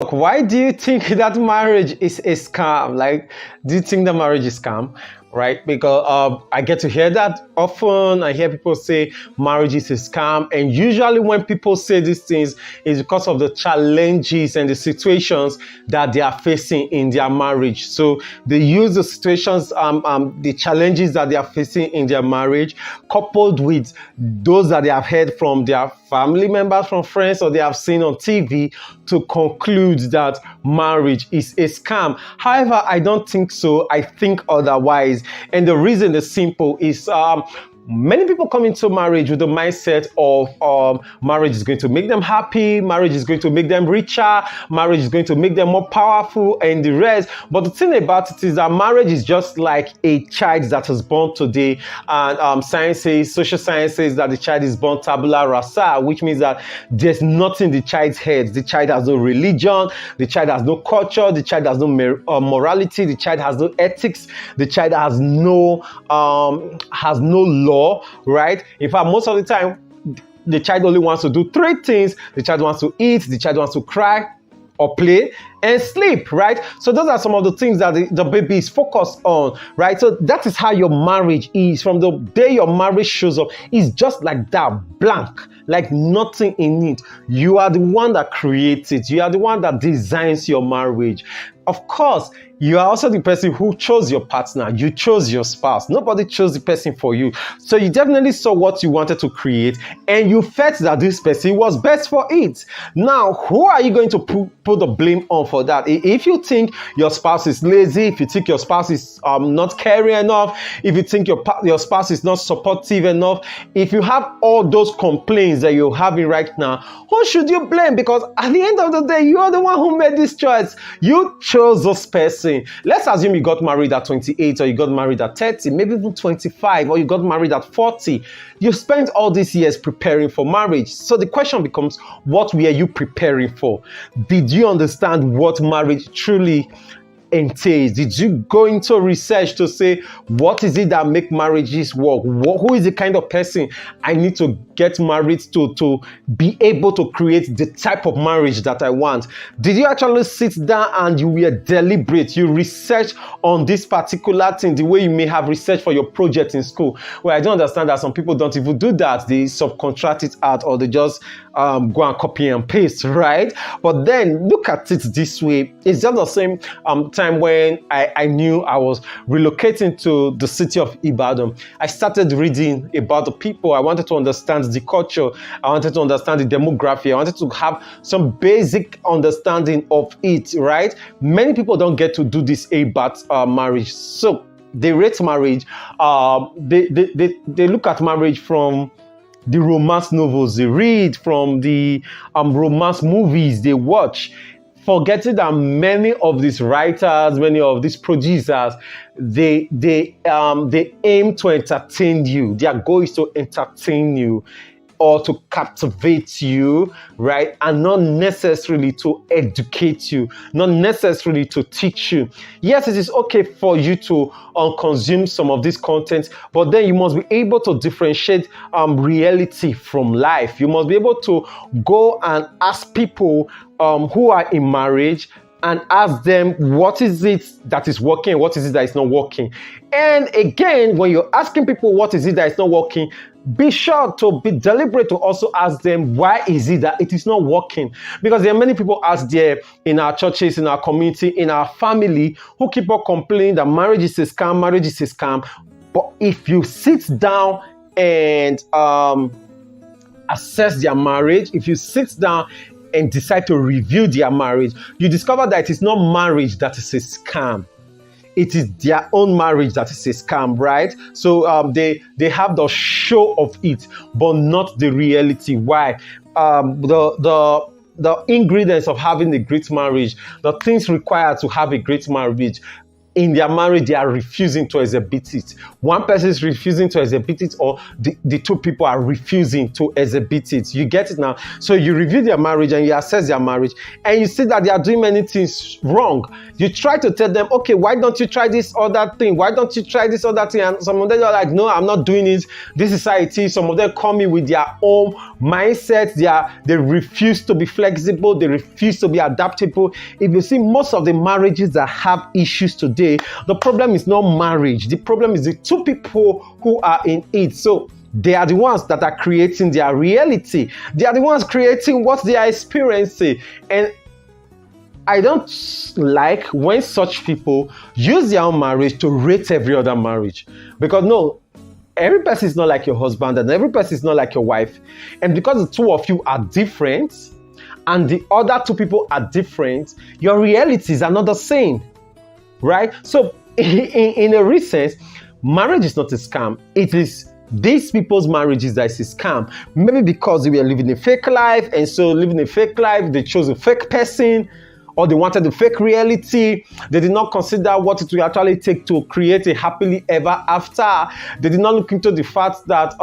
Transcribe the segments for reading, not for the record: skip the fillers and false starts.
Why do you think that marriage is a scam? Like, do you think the marriage is scam? Right? Because I get to hear that often. I hear people say marriage is a scam, and usually when people say these things, it's because of the challenges and the situations that they are facing in their marriage. So they use the situations, the challenges that they are facing in their marriage, coupled with those that they have heard from their family members, from friends, or they have seen on TV, to conclude that marriage is a scam. However, I don't think so. I think otherwise. And the reason is simple: is many people come into marriage with the mindset of marriage is going to make them happy, marriage is going to make them richer, marriage is going to make them more powerful, and the rest. But the thing about it is that marriage is just like a child that is born today, and social science says that the child is born tabula rasa, which means that there's nothing in the child's head. The child has no religion, the child has no culture, the child has no morality, the child has no ethics, the child has no law. Right? In fact, most of the time, the child only wants to do three things. The child wants to eat, the child wants to cry or play, and sleep, right? So those are some of the things that the baby is focused on, right? So that is how your marriage is. From the day your marriage shows up, it's just like that, blank, like nothing in it. You are the one that creates it. You are the one that designs your marriage. Of course, you are also the person who chose your partner. You chose your spouse. Nobody chose the person for you. So you definitely saw what you wanted to create, and you felt that this person was best for it. Now, who are you going to put the blame on for that? If you think your spouse is lazy, if you think your spouse is not caring enough, if you think your spouse is not supportive enough, if you have all those complaints that you're having right now, who should you blame? Because at the end of the day, you are the one who made this choice. You chose this person. Let's assume you got married at 28, or you got married at 30, maybe even 25, or you got married at 40. You spent all these years preparing for marriage. So the question becomes, what were you preparing for? Did you understand what marriage truly entails? Did you go into research to say, what is it that make marriages work? Who is the kind of person I need to get married to be able to create the type of marriage that I want? Did you actually sit down and you were deliberate? You research on this particular thing the way you may have researched for your project in school? Well, I don't understand that some people don't even do that. They subcontract it out, or they just go and copy and paste, right? But then look at it this way. It's just the same time when I knew I was relocating to the city of Ibadan. I started reading about the people. I wanted to understand the culture. I wanted to understand the demography. I wanted to have some basic understanding of it, right? Many people don't get to do this about marriage. So they rate marriage. They look at marriage from the romance novels they read, from the romance movies they watch, forgetting that many of these writers, many of these producers, they aim to entertain you. Their goal is to entertain you or to captivate you, right? And not necessarily to educate you, not necessarily to teach you. Yes, it is okay for you to consume some of this content, but then you must be able to differentiate reality from life. You must be able to go and ask people who are in marriage and ask them, what is it that is working, what is it that is not working? And again, when you're asking people what is it that is not working, be sure to be deliberate to also ask them, why is it that it is not working? Because there are many people out there in our churches, in our community, in our family, who keep on complaining that marriage is a scam, marriage is a scam. But if you sit down and assess their marriage, if you sit down and decide to review their marriage, you discover that it is not marriage that is a scam. It is their own marriage that is a scam, right? So they have the show of it, but not the reality. Why? The ingredients of having a great marriage, the things required to have a great marriage, in their marriage, they are refusing to exhibit it. One person is refusing to exhibit it, or the two people are refusing to exhibit it. You get it now? So you review their marriage and you assess their marriage, and you see that they are doing many things wrong. You try to tell them, okay, why don't you try this other thing? Why don't you try this other thing? And some of them are like, no, I'm not doing it. This is how it is. Some of them come in with their own mindset. They refuse to be flexible. They refuse to be adaptable. If you see most of the marriages that have issues today, the problem is not marriage. The problem is the two people who are in it. So they are the ones that are creating their reality. They are the ones creating what they are experiencing. And I don't like when such people use their own marriage to rate every other marriage. Because no, every person is not like your husband and every person is not like your wife. And because the two of you are different and the other two people are different, your realities are not the same, right? So in a real sense, marriage is not a scam. It is these people's marriages that is a scam. Maybe because they were living a fake life, and so living a fake life, they chose a fake person, or they wanted the fake reality. They did not consider what it will actually take to create a happily ever after. They did not look into the fact that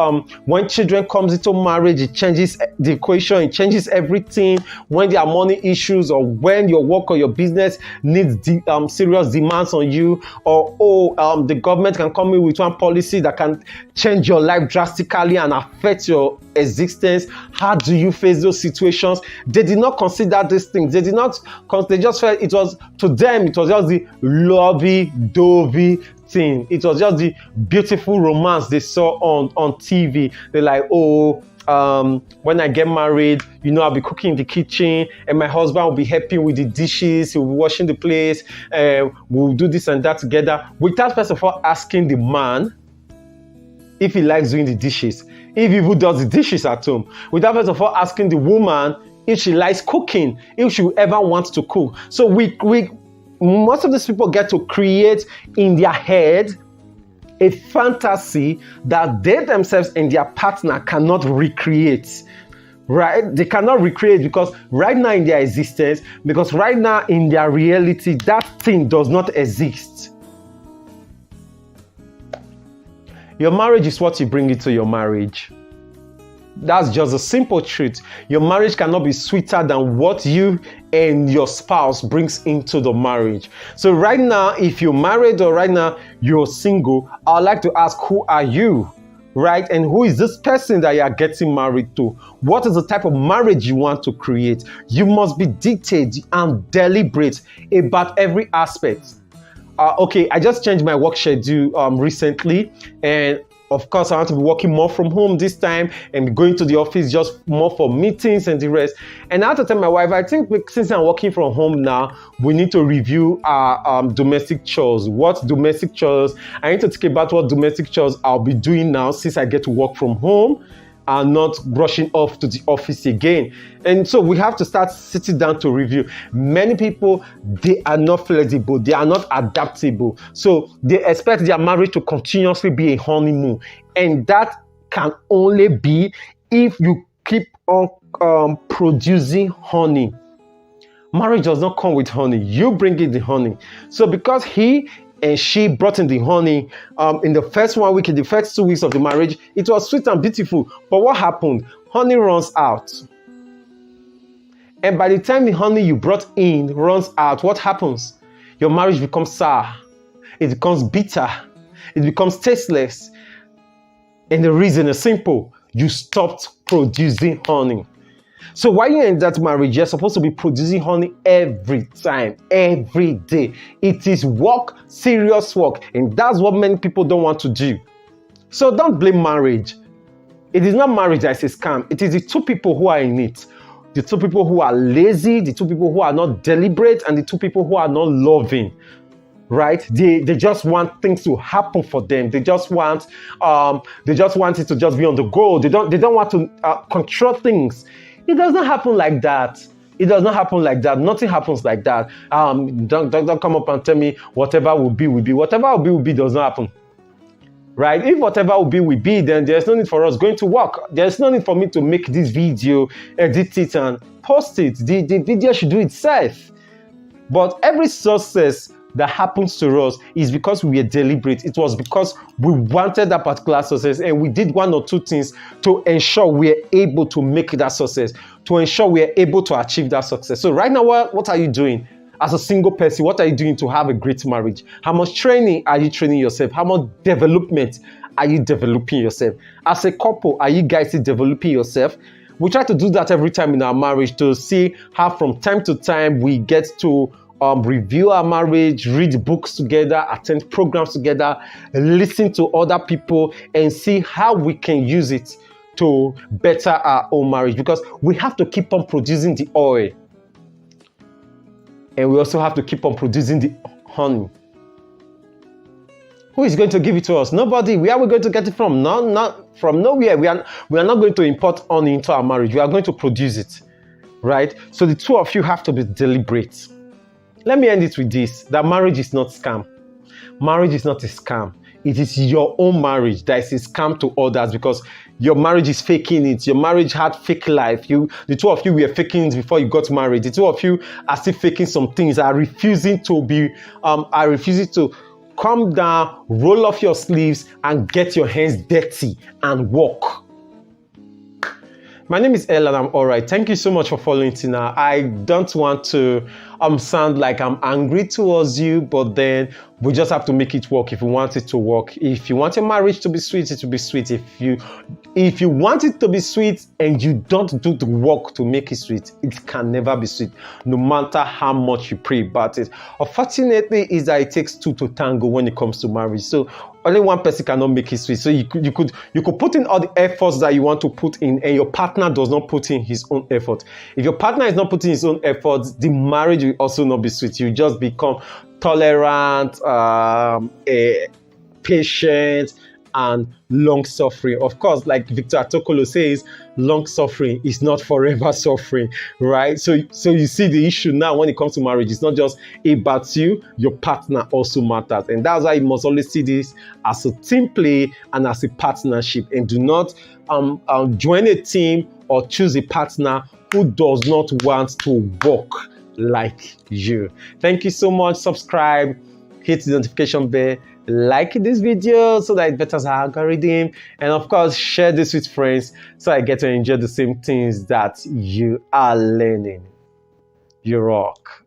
when children comes into marriage, it changes the equation, it changes everything. When there are money issues, or when your work or your business needs serious demands on you, or the government can come in with one policy that can change your life drastically and affect your existence. How do you face those situations? They did not consider these things. They did not. They just felt it was, to them, it was just the lovey-dovey thing. It was just the beautiful romance they saw on TV. They're like, when I get married, I'll be cooking in the kitchen, and my husband will be helping with the dishes, he'll be washing the place, we'll do this and that together, without first of all asking the man if he likes doing the dishes, if he even does the dishes at home, without first of all asking the woman if she likes cooking, if she ever wants to cook. So we most of these people get to create in their head a fantasy that they themselves and their partner cannot recreate. Right? They cannot recreate, because right now in their existence, because right now in their reality, that thing does not exist. Your marriage is what you bring into your marriage. That's just a simple truth. Your marriage cannot be sweeter than what you and your spouse brings into the marriage. So right now, if you're married or right now you're single, I'd like to ask, who are you? Right? And who is this person that you are getting married to? What is the type of marriage you want to create? You must be detailed and deliberate about every aspect. Okay, I just changed my work schedule recently, and of course, I want to be working more from home this time and going to the office just more for meetings and the rest. And I have to tell my wife, I think since I'm working from home now, we need to review our domestic chores. What domestic chores? I need to think about what domestic chores I'll be doing now since I get to work from home and not rushing off to the office again. And so we have to start sitting down to review. Many people, they are not flexible, they are not adaptable. So they expect their marriage to continuously be a honeymoon. And that can only be if you keep on producing honey. Marriage does not come with honey. You bring in the honey. So because he and she brought in the honey in the first 1 week, in the first 2 weeks of the marriage, it was sweet and beautiful. But what happened? Honey runs out. And by the time the honey you brought in runs out, what happens? Your marriage becomes sour. It becomes bitter. It becomes tasteless. And the reason is simple. You stopped producing honey. So while you're in that marriage, you're supposed to be producing honey every time, every day. It is work, serious work. And that's what many people don't want to do. So don't blame marriage. It is not marriage that is a scam. It is the two people who are in it. The two people who are lazy, the two people who are not deliberate, and the two people who are not loving. Right? They just want things to happen for them. They just want it to just be on the go. They don't want to control things. It does not happen like that. It does not happen like that. Nothing happens like that. Don't come up and tell me whatever will be, will be. Whatever will be does not happen. Right? If whatever will be, then there's no need for us going to work. There's no need for me to make this video, edit it, and post it. The video should do itself. But every success that happens to us is because we were deliberate. It was because we wanted that particular success, and we did one or two things to ensure we are able to make that success, to ensure we are able to achieve that success. So right now, what are you doing? As a single person, what are you doing to have a great marriage? How much training are you training yourself? How much development are you developing yourself? As a couple, are you guys developing yourself? We try to do that every time in our marriage to see how from time to time we get to review our marriage, read books together, attend programs together, listen to other people, and see how we can use it to better our own marriage, because we have to keep on producing the oil, and we also have to keep on producing the honey. Who is going to give it to us? Nobody. Where are we going to get it from? Not from nowhere. We are not going to import honey into our marriage. We are going to produce it, right? So the two of you have to be deliberate. Let me end it with this: that marriage is not scam. Marriage is not a scam. It is your own marriage that is a scam to others, because your marriage is faking it. Your marriage had fake life. The two of you were faking it before you got married. The two of you are still faking some things. Are refusing to come down, roll off your sleeves, and get your hands dirty and walk. My name is El, and I'm alright. Thank you so much for following Tina. I don't want to sound like I'm angry towards you, but then we just have to make it work if you want it to work. If you want your marriage to be sweet, it will be sweet. If you want it to be sweet and you don't do the work to make it sweet, it can never be sweet, no matter how much you pray about it. Unfortunately, is that it takes two to tango when it comes to marriage. So only one person cannot make it sweet. So you could put in all the efforts that you want to put in, and your partner does not put in his own effort. If your partner is not putting his own efforts, the marriage will also not be sweet. You just become tolerant, patient, and long-suffering. Of course, like Victor Atokolo says, long-suffering is not forever suffering, right? So you see the issue now when it comes to marriage. It's not just about you, your partner also matters. And that's why you must always see this as a team play and as a partnership. And do not join a team or choose a partner who does not want to work like you. Thank you so much. Subscribe, hit the notification bell, like this video so that it betters our algorithm, and of course share this with friends so I get to enjoy the same things that you are learning. You rock.